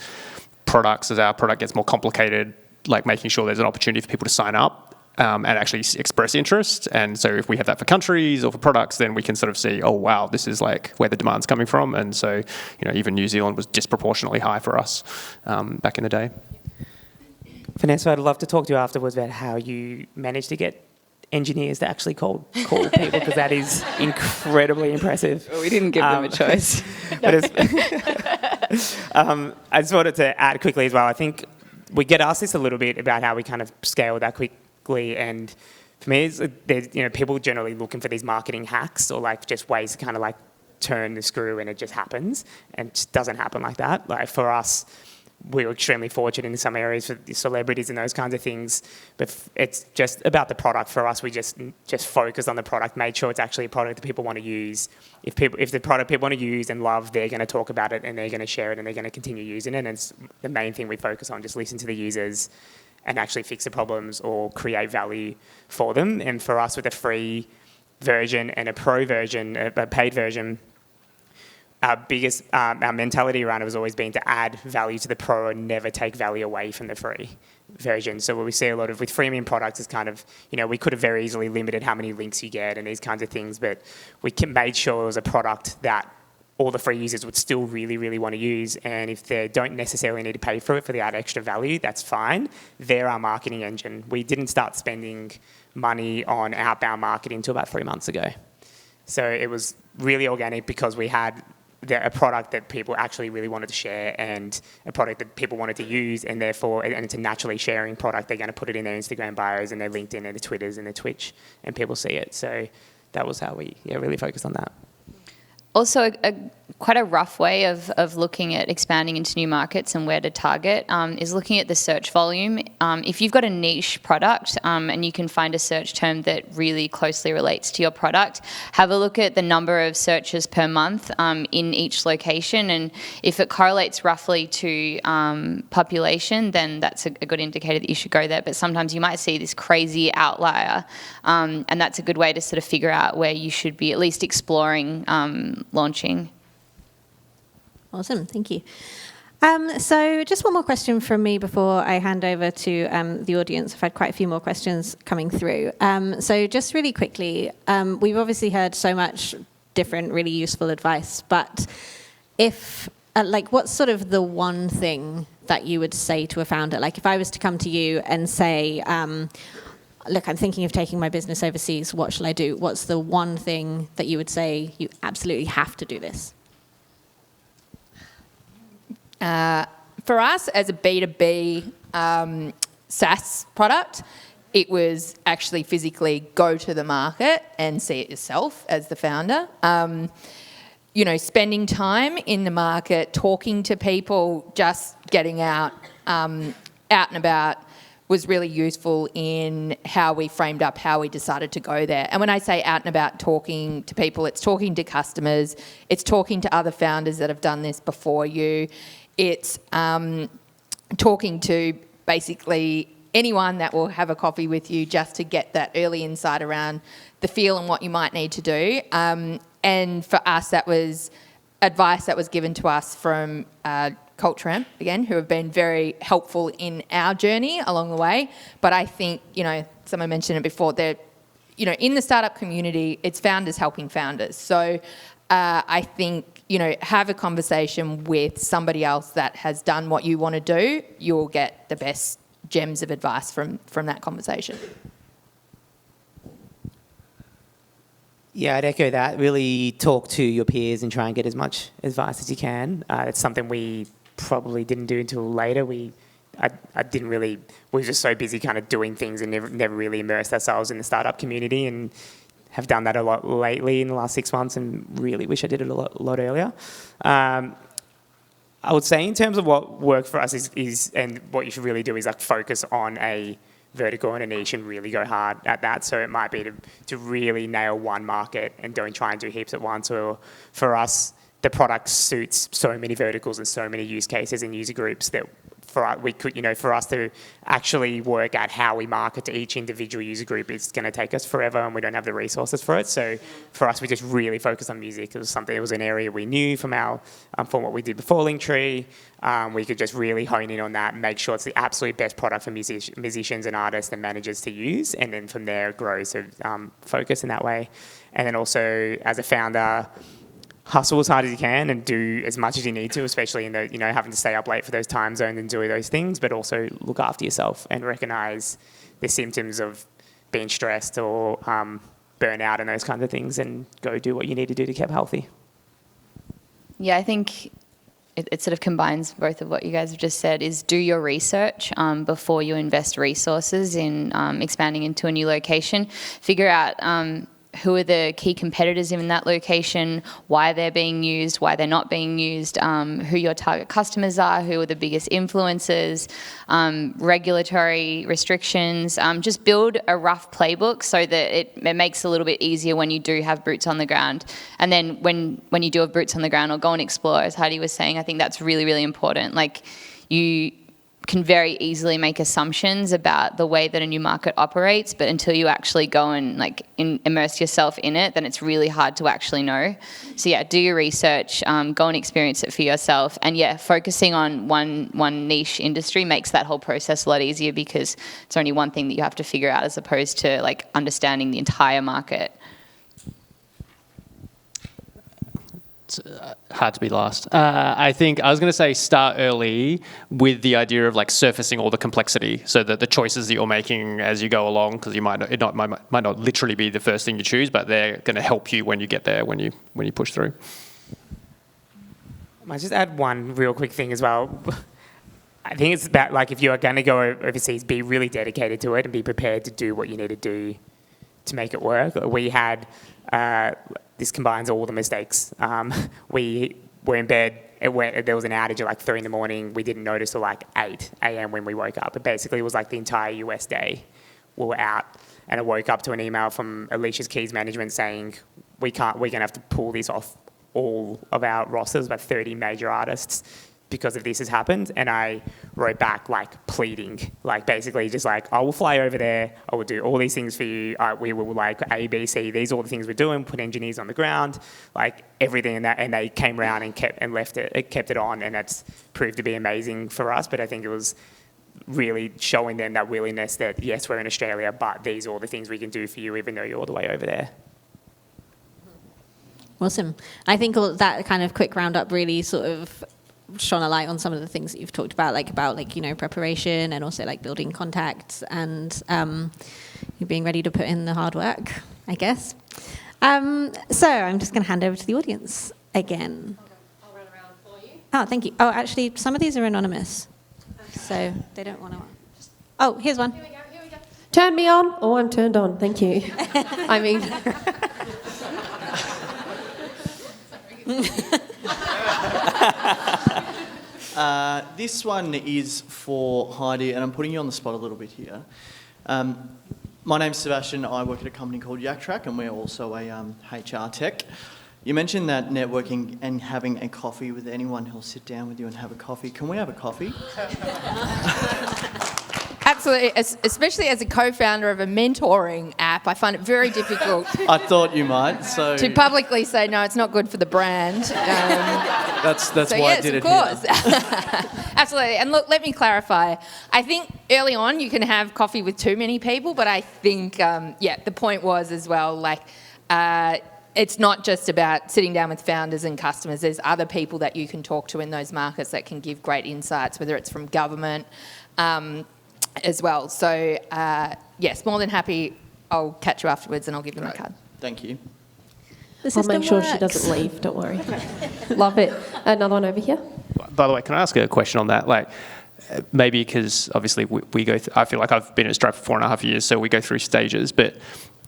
products as our product gets more complicated, like making sure there's an opportunity for people to sign up and actually express interest. And so if we have that for countries or for products, then we can sort of see, oh, wow, this is like where the demand's coming from. And so, even New Zealand was disproportionately high for us back in the day. Vanessa, I'd love to talk to you afterwards about how you managed to get engineers to actually call people, because that is incredibly impressive. Well, we didn't give them a choice. But I just wanted to add quickly as well. I think we get asked this a little bit about how we kind of scale that quickly, and for me, there's people generally looking for these marketing hacks or like just ways to kind of like turn the screw and it just happens, and it just doesn't happen like that. Like for us, we were extremely fortunate in some areas for the celebrities and those kinds of things, but it's just about the product. For us, we just focused on the product, made sure it's actually a product that people want to use. If the product people want to use and love, they're going to talk about it and they're going to share it and they're going to continue using it. And it's the main thing we focus on, just listen to the users and actually fix the problems or create value for them. And for us, with a free version and a pro version, a paid version, our mentality around it has always been to add value to the pro and never take value away from the free version. So what we see a lot of with freemium products is kind of, we could have very easily limited how many links you get and these kinds of things, but we made sure it was a product that all the free users would still really, really want to use. And if they don't necessarily need to pay for it for the add extra value, that's fine. They're our marketing engine. We didn't start spending money on outbound marketing until about 3 months ago. So it was really organic because we had a product that people actually really wanted to share and a product that people wanted to use, and therefore, and it's a naturally sharing product. They're going to put it in their Instagram bios and their LinkedIn and their Twitters and their Twitch, and people see it. So that was how we really focused on that. Also, quite a rough way of looking at expanding into new markets and where to target is looking at the search volume. If you've got a niche product and you can find a search term that really closely relates to your product, have a look at the number of searches per month in each location. And if it correlates roughly to population, then that's a good indicator that you should go there. But sometimes you might see this crazy outlier, and that's a good way to sort of figure out where you should be at least exploring launching. Awesome, thank you. So just one more question from me before I hand over to the audience. I've had quite a few more questions coming through. So just really quickly, we've obviously heard so much different, really useful advice, but if, what's sort of the one thing that you would say to a founder? Like if I was to come to you and say, look, I'm thinking of taking my business overseas, what shall I do? What's the one thing that you would say you absolutely have to do this? For us, as a B2B SaaS product, it was actually physically go to the market and see it yourself as the founder. Spending time in the market, talking to people, just getting out and about was really useful in how we framed up how we decided to go there. And when I say out and about talking to people, it's talking to customers, it's talking to other founders that have done this before you, it's talking to basically anyone that will have a coffee with you just to get that early insight around the feel and what you might need to do. And for us, that was advice that was given to us from Culture Amp, again, who have been very helpful in our journey along the way. But I think, someone mentioned it before, that, in the startup community, it's founders helping founders. So I think, have a conversation with somebody else that has done what you want to do. You'll get the best gems of advice from that conversation. Yeah, I'd echo that. Really talk to your peers and try and get as much advice as you can. It's something we probably didn't do until later. We were just so busy kind of doing things and never really immersed ourselves in the startup community, and have done that a lot lately in the last 6 months, and really wish I did it a lot earlier. I would say in terms of what worked for us is and what you should really do is like focus on a vertical and a niche and really go hard at that. So it might be to really nail one market and don't try and do heaps at once. Or for us, the product suits so many verticals and so many use cases and user groups that for us to actually work out how we market to each individual user group is going to take us forever, and we don't have the resources for it. So for us, we just really focused on music. It was an area we knew from what we did before Linktree. We could just really hone in on that and make sure it's the absolute best product for musicians and artists and managers to use, and then from there grow. So focus in that way. And then also, as a founder, hustle as hard as you can and do as much as you need to, especially in the, having to stay up late for those time zones and do those things, but also look after yourself and recognize the symptoms of being stressed or burnout and those kinds of things, and go do what you need to do to keep healthy. Yeah, I think it sort of combines both of what you guys have just said, is do your research before you invest resources in expanding into a new location. Figure out who are the key competitors in that location, why they're being used, why they're not being used, who your target customers are, who are the biggest influencers, regulatory restrictions. Just build a rough playbook so that it makes it a little bit easier when you do have boots on the ground. And then when you do have boots on the ground, or go and explore, as Heidi was saying, I think that's really, really important. Like, you can very easily make assumptions about the way that a new market operates, but until you actually go and immerse yourself in it, then it's really hard to actually know. So yeah, do your research, go and experience it for yourself, and yeah, focusing on one niche industry makes that whole process a lot easier, because it's only one thing that you have to figure out, as opposed to understanding the entire market. It's hard to be last. I think I was going to say start early with the idea of surfacing all the complexity, so that the choices that you're making as you go along, because might not literally be the first thing you choose, but they're going to help you when you get there, when you push through. I might just add one real quick thing as well. I think it's about if you're going to go overseas, be really dedicated to it and be prepared to do what you need to do to make it work. We had. This combines all the mistakes. We were in bed. There was an outage at 3 a.m. We didn't notice till 8 a.m. when we woke up. But basically, it was the entire US day. We were out, and I woke up to an email from Alicia's Keys management saying we're going to have to pull this off all of our rosters, about 30 major artists, because of this has happened. And I wrote back pleading, basically just I will fly over there, I will do all these things for you, we will A, B, C, these are all the things we're doing, put engineers on the ground, everything, and they came around and kept it on, and that's proved to be amazing for us. But I think it was really showing them that willingness that yes, we're in Australia, but these are all the things we can do for you, even though you're all the way over there. Awesome. I think that kind of quick roundup really sort of shone a light on some of the things that you've talked about, preparation, and also building contacts, and you being ready to put in the hard work, I guess. So I'm just going to hand over to the audience again. I'll run around for you. Oh, thank you. Oh, actually, some of these are anonymous, so they don't want to. Oh, here's one. Here we go. Turn me on. Oh, I'm turned on. Thank you. I mean. This one is for Heidi, and I'm putting you on the spot a little bit here. My name's Sebastian. I work at a company called Yaktrack, and we're also a HR tech. You mentioned that networking and having a coffee with anyone who'll sit down with you and have a coffee. Can we have a coffee? Absolutely, especially as a co-founder of a mentoring app, I find it very difficult I thought you might. to publicly say, no, it's not good for the brand. That's So why yes, I did of it course. here. Absolutely. And look, let me clarify. I think early on you can have coffee with too many people, but I think, the point was as well, it's not just about sitting down with founders and customers. There's other people that you can talk to in those markets that can give great insights, whether it's from government as well. So, yes, more than happy. I'll catch you afterwards and I'll give you my card. Thank you. I'll make sure she doesn't leave, don't worry. Love it. Another one over here. By the way, can I ask a question on that? Maybe because obviously we go I feel like I've been at Stripe for 4.5 years, so we go through stages, but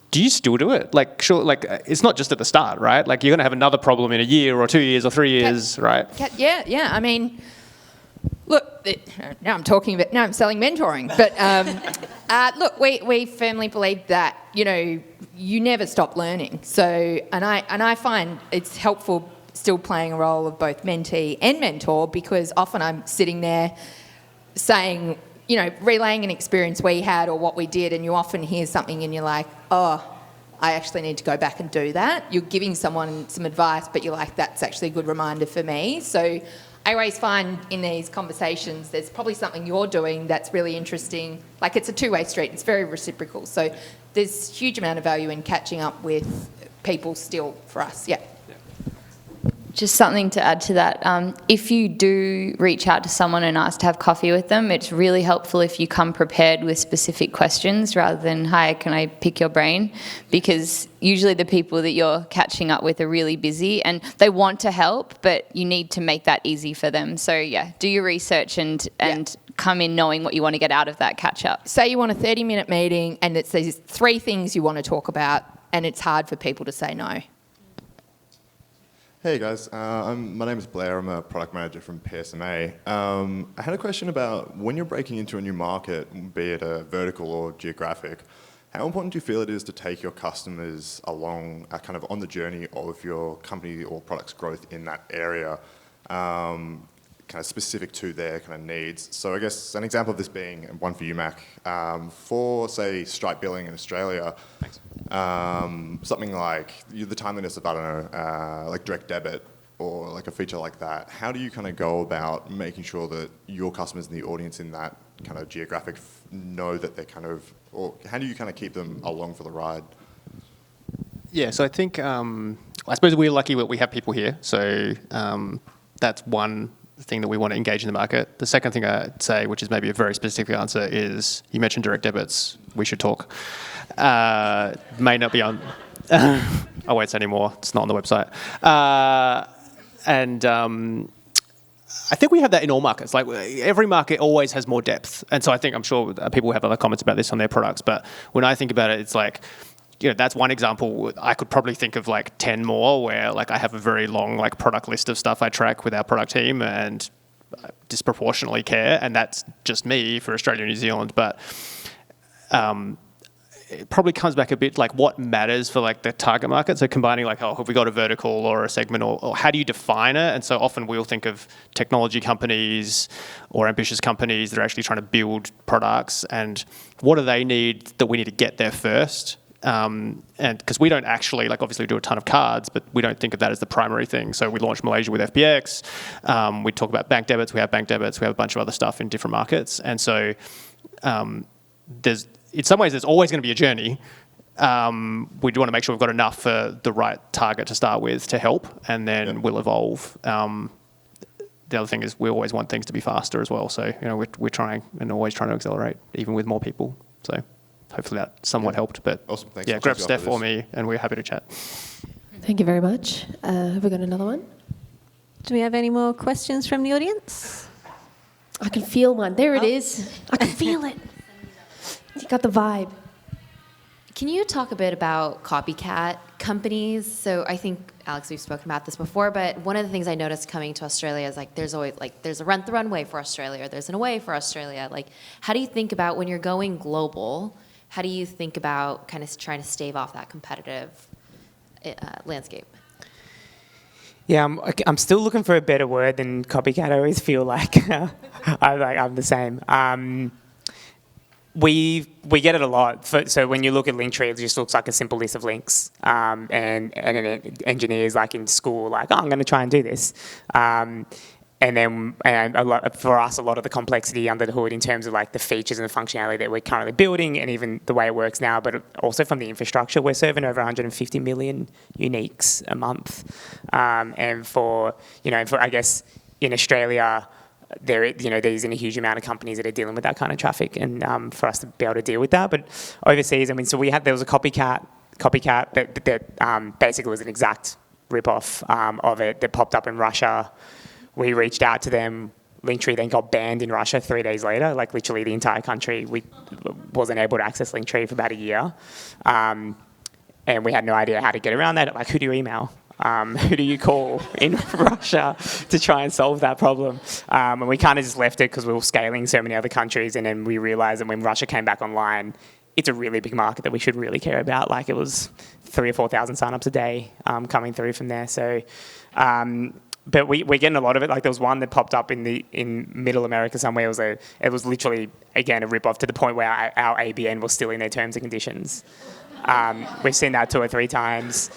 do you still do it? It's not just at the start, right? You're going to have another problem in a year or 2 years or 3 years, right? Yeah. I mean, look, now I'm selling mentoring. But look, we firmly believe that, you never stop learning. So, and I find it's helpful still playing a role of both mentee and mentor, because often I'm sitting there saying, you know, relaying an experience we had or what we did, and you often hear something and you're like, oh, I actually need to go back and do that. You're giving someone some advice, but you're like, that's actually a good reminder for me. So I always find in these conversations there's probably something you're doing that's really interesting. Like, it's a two-way street. It's very reciprocal. So there's a huge amount of value in catching up with people still for us. Yeah. Just something to add to that. If you do reach out to someone and ask to have coffee with them, it's really helpful if you come prepared with specific questions rather than, hi, can I pick your brain? Because usually the people that you're catching up with are really busy and they want to help, but you need to make that easy for them. So yeah, do your research and come in knowing what you want to get out of that catch up. Say you want a 30-minute meeting and it's these 3 things you want to talk about, and it's hard for people to say no. Hey guys, my name is Blair. I'm a product manager from PSMA. I had a question about when you're breaking into a new market, be it a vertical or geographic, how important do you feel it is to take your customers along kind of on the journey of your company or product's growth in that area, kind of specific to their kind of needs? So I guess an example of this being one for you, Mac, for say Stripe billing in Australia. Thanks. Something like the timeliness of, I don't know, like direct debit or like a feature like that. How do you kind of go about making sure that your customers and the audience in that kind of geographic know that they're kind of, or how do you kind of keep them along for the ride? Yeah, so I think, I suppose we're lucky that we have people here. So that's one thing that we want to engage in the market. The second thing I'd say, which is maybe a very specific answer, is you mentioned direct debits. We should talk. May not be on. I won't say anymore. It's not on the website. And I think we have that in all markets. Like, every market always has more depth. And so I'm sure people have other comments about this on their products. But when I think about it, it's like, you know, that's one example. I could probably think of like 10 more where like I have a very long like product list of stuff I track with our product team and disproportionately care. And that's just me for Australia and New Zealand. But it probably comes back a bit like what matters for like the target market. So combining like, oh, have we got a vertical or a segment, or how do you define it? And so often we'll think of technology companies or ambitious companies that are actually trying to build products, and what do they need that we need to get there first? And because we don't actually, like, obviously we do a ton of cards, but we don't think of that as the primary thing. So we launched Malaysia with FBX. We talk about bank debits. We have bank debits. We have a bunch of other stuff in different markets. And so in some ways, there's always going to be a journey. We do want to make sure we've got enough for the right target to start with to help, and then we'll evolve. The other thing is we always want things to be faster as well. So, you know, we're trying and always trying to accelerate, even with more people. So hopefully that somewhat helped. But awesome. Thanks. Yeah, grab Steph or me, and we're happy to chat. Thank you very much. Have we got another one? Do we have any more questions from the audience? I can feel one. There it is. I can feel it. You got the vibe. Can you talk a bit about copycat companies? So I think, Alex, we've spoken about this before, but one of the things I noticed coming to Australia is like there's always like there's a Rent the Runway for Australia, there's an Away for Australia. Like, how do you think about when you're going global? How do you think about kind of trying to stave off that competitive landscape? Yeah, I'm still looking for a better word than copycat. I always feel like I'm the same. We get it a lot. So when you look at Linktree, it just looks like a simple list of links. And engineers like in school, like, oh, I'm going to try and do this. And for us, a lot of the complexity under the hood in terms of like the features and the functionality that we're currently building, and even the way it works now, but also from the infrastructure, we're serving over 150 million uniques a month. And for I guess in Australia, there's a huge amount of companies that are dealing with that kind of traffic, and for us to be able to deal with that. But overseas, there was a copycat that basically was an exact rip-off of it that popped up in Russia. We reached out to them. Linktree then got banned in Russia 3 days later. Like, literally the entire country wasn't able to access Linktree for about a year. And we had no idea how to get around that. Like, who do you email? Who do you call in Russia to try and solve that problem? And we kind of just left it because we were scaling so many other countries. And then we realized that when Russia came back online, it's a really big market that we should really care about. Like, it was 3,000 or 4,000 signups a day coming through from there. So, but we're getting a lot of it. Like, there was one that popped up in Middle America somewhere. It was literally, again, a rip-off to the point where our ABN was still in their terms and conditions. We've seen that 2 or 3 times.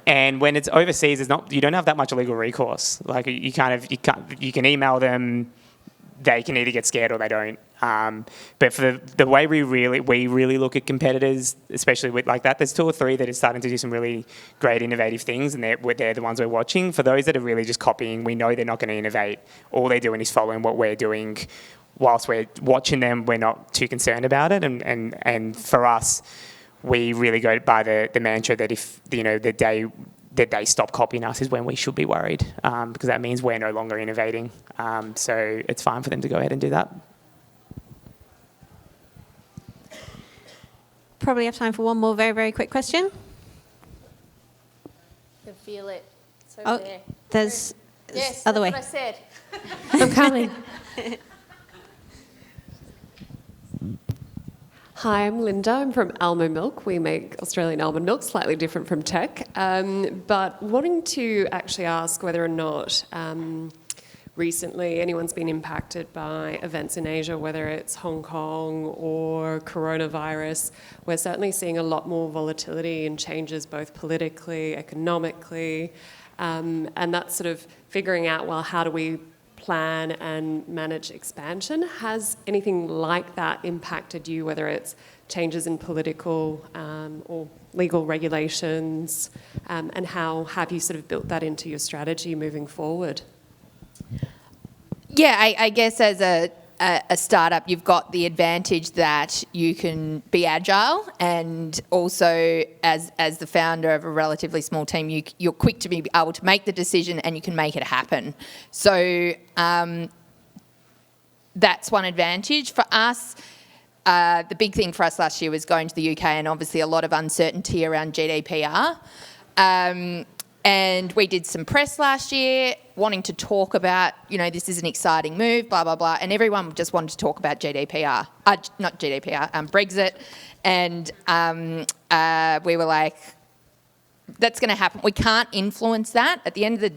And when it's overseas, you don't have that much legal recourse. Like, you can email them. They can either get scared or they don't. But for the way we really look at competitors, especially with like that, there's 2 or 3 that are starting to do some really great innovative things, and they're the ones we're watching. For those that are really just copying, we know they're not going to innovate. All they're doing is following what we're doing. Whilst we're watching them, we're not too concerned about it. And for us, we really go by the mantra that if the day that they stop copying us is when we should be worried, because that means we're no longer innovating. So it's fine for them to go ahead and do that. Probably have time for one more very, very quick question. I can feel it. It's Oh, over there. there's Yes, other way. that's what I said. I'm coming. Hi, I'm Linda. I'm from Almo Milk. We make Australian almond milk, slightly different from tech. But wanting to actually ask whether or not recently anyone's been impacted by events in Asia, whether it's Hong Kong or coronavirus. We're certainly seeing a lot more volatility and changes both politically, economically, and that's sort of figuring out, well, how do we plan and manage expansion? Has anything like that impacted you, whether it's changes in political or legal regulations, and how have you sort of built that into your strategy moving forward? Yeah, I guess as a startup, you've got the advantage that you can be agile, and also as the founder of a relatively small team, you're quick to be able to make the decision and you can make it happen. So that's one advantage. For us, the big thing for us last year was going to the UK, and obviously a lot of uncertainty around GDPR. And we did some press last year wanting to talk about, this is an exciting move, blah, blah, blah. And everyone just wanted to talk about GDPR. Not GDPR, Brexit. And we were like, that's going to happen. We can't influence that. At the end of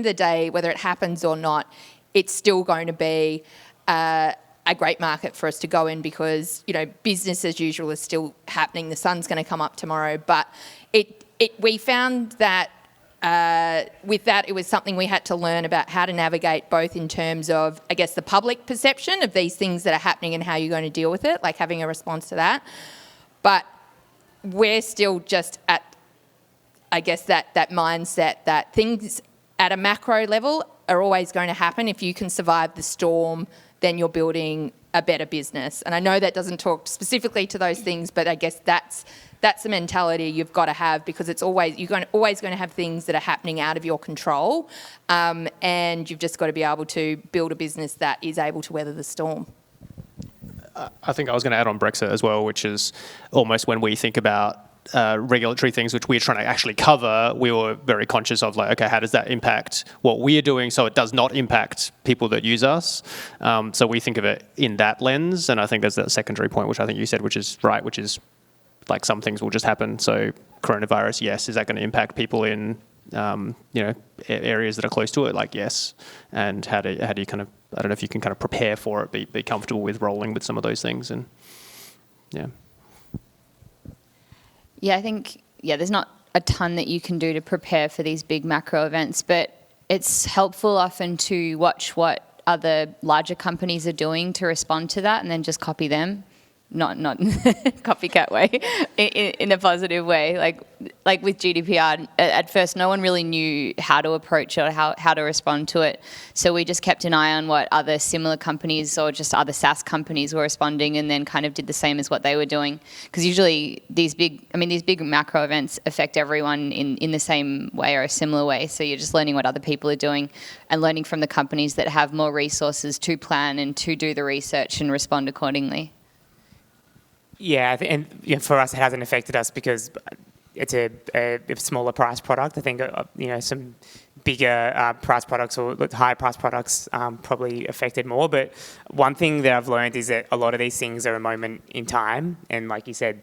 the day, whether it happens or not, it's still going to be a great market for us to go in because, business as usual is still happening. The sun's going to come up tomorrow. But we found that with that, it was something we had to learn about how to navigate, both in terms of, I guess, the public perception of these things that are happening and how you're going to deal with it, like having a response to that. But we're still just at, I guess, that mindset that things at a macro level are always going to happen. If you can survive the storm, then you're building a better business. And I know that doesn't talk specifically to those things, but I guess that's the mentality you've got to have, because it's always going to have things that are happening out of your control, and you've just got to be able to build a business that is able to weather the storm. I think I was going to add on Brexit as well, which is almost when we think about regulatory things which we're trying to actually cover, we were very conscious of okay, how does that impact what we're doing so it does not impact people that use us? So we think of it in that lens, and I think there's that secondary point, which I think you said, which is right, which is like some things will just happen. So coronavirus, yes, is that going to impact people in areas that are close to it? Like, yes. And how do you kind of, I don't know if you can kind of prepare for it, be comfortable with rolling with some of those things, and yeah. Yeah, I think, there's not a ton that you can do to prepare for these big macro events, but it's helpful often to watch what other larger companies are doing to respond to that and then just copy them. Not copycat way, in a positive way. Like with GDPR, at first no one really knew how to approach it or how to respond to it. So we just kept an eye on what other similar companies or just other SaaS companies were responding, and then kind of did the same as what they were doing. Because usually these big macro events affect everyone in the same way or a similar way. So you're just learning what other people are doing and learning from the companies that have more resources to plan and to do the research and respond accordingly. Yeah, and for us, it hasn't affected us because it's a smaller price product. I think some bigger price products or higher price products probably affected more. But one thing that I've learned is that a lot of these things are a moment in time, and like you said,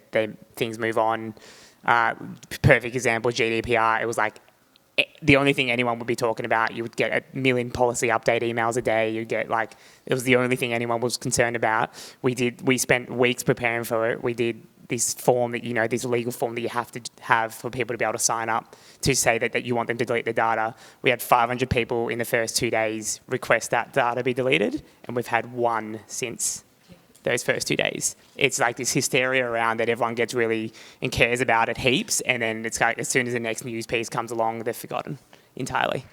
things move on. Perfect example, GDPR. It was like the only thing anyone would be talking about. You would get 1 million policy update emails a day. You'd get it was the only thing anyone was concerned about. We spent weeks preparing for it. We did this form that, this legal form that you have to have for people to be able to sign up to say that you want them to delete the data. We had 500 people in the first 2 days request that data be deleted, and we've had one since those first 2 days. It's like this hysteria around that everyone gets really and cares about it heaps, and then it's like as soon as the next news piece comes along, they're forgotten entirely.